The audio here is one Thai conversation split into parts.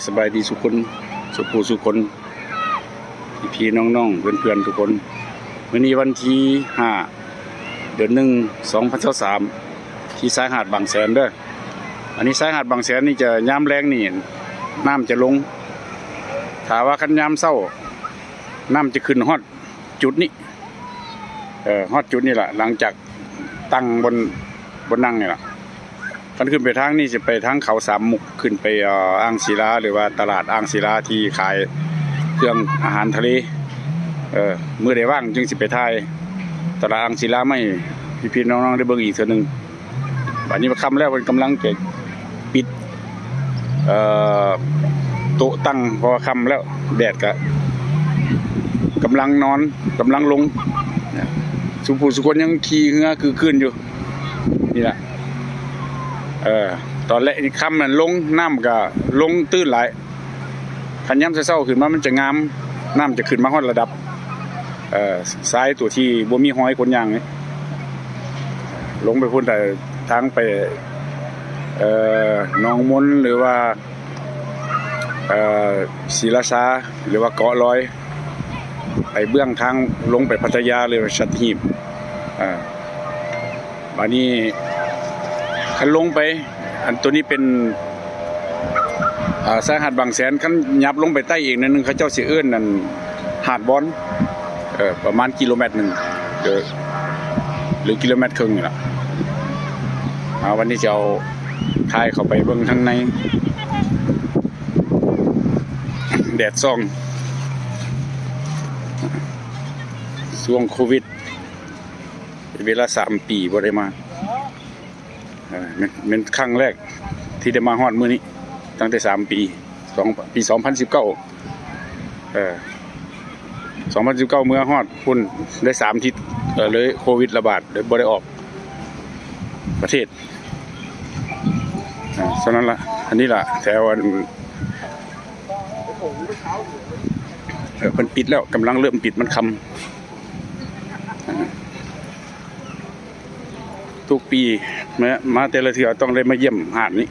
สบายดีสุขคนสุขผู้สุขคนพี่น้องๆเพื่อนๆทุกคนวันนี้วันที่5 เดือน 1 2023ที่ชายหาดบางแสนเด้ออันนี้ชายหาดบางแสนนี่จะยามแรงนี่น้ำจะลงถ้าว่าคันยามเช้าน้ำจะขึ้นฮอดจุดนี้ฮอดจุดนี้แหละหลังจากตั้งบนนั่งนี่แหละกันขึ้นไปทางนี้จะไปทางเขาสามมุกขึ้นไปอ่างศิลาหรือว่าตลาดอ่างศิลาที่ขายเครื่องอาหารทะเลมื้อใดว่างจึงสิไปถ่ายตลาดอ่างศิลาไม่พี่ๆน้องๆได้เบิ่งอีกเทื่อนึงบัดนี้ค่ำแล้วมันกำลังจะปิดโต๊ะตั้งพอค่ำแล้วแดดก็กำลังนอนกำลังลงสุผู้สุคนยังขี่เหือคือขึ้นอยู่นี่แหละตอนแรกนี่ค่ำมันลงน้ำก็ลงตื้นหลายคันย้ำเช้าขึ้นมามันจะงามน้ำจะขึ้นมาฮอดระดับซ้ายตัวที่บ่มีห้อยคนย่างนี่ลงไปพุ่นแต่ทางไปหนองมนหรือว่าศรีราชาหรือว่าเกาะลอยไปเบื้องทางลงไปพัทยาหรือสัตหีบวันนี้คันลงไปอันตัวนี้เป็นชายหาดบางแสนคันยับลงไปใต้อีกนิดนึงเขาเจ้าสิเอิ้นนั่นหาดบอนประมาณกิโลเมตรหนึ่งหรือกิโลเมตรครึ่งนี่แหละวันนี้จะเอาถ่ายเข้าไปเบิ่งทางในแดดส่องช่วงโควิดเวลา3 ปีบ่ได้มาเป็นครั้งแรกที่ได้มาฮอดมื้อนี้ตั้งแต่3 ปี20192019เมื่อฮอดพุ่นได้3 อาทิตย์เลยโควิดระบาดเลยบ่ได้ออกประเทศฉะนั้นล่ะอันนี้ล่ะแถวเพิ่นปิดแล้วกำลังเริ่มปิดมันค่ำทุกปีมาแต่ละเทื่อต้องได้มาเยี่ยมหาดนี้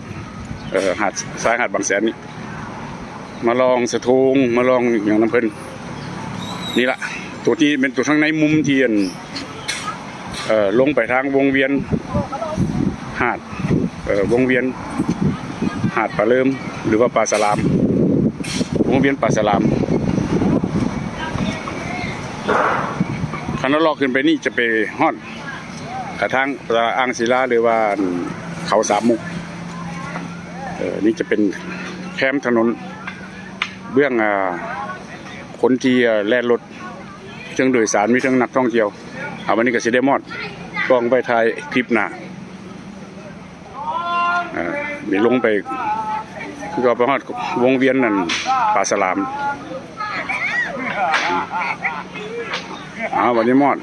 หาดชายหาดบางแสนนี่มาลองสะทงมาลองอย่างน้ำเพิ่นนี่ล่ะตัวที่เป็นตัวข้างในมุมเทียนลงไปทางวงเวียนหาดวงเวียนหาดปลาเริ่มหรือว่าปลาสลามวงเวียนปลาสลามคันเราลอกขึ้นไปนี่จะไปฮอดทางอ่างศิลาหรือว่าเขาสามมุกนี่จะเป็นแคมป์ถนนเบื้องคนที่แล่นรถเชิงโดยสารมีเชิงนักท่องเที่ยววันนี้ก็สิได้มอดกล้องไปถ่ายคลิปหน้ามีลงไปคือก็ไปฮอดวงเวียนนั่นปลาสลามวันนี้มอด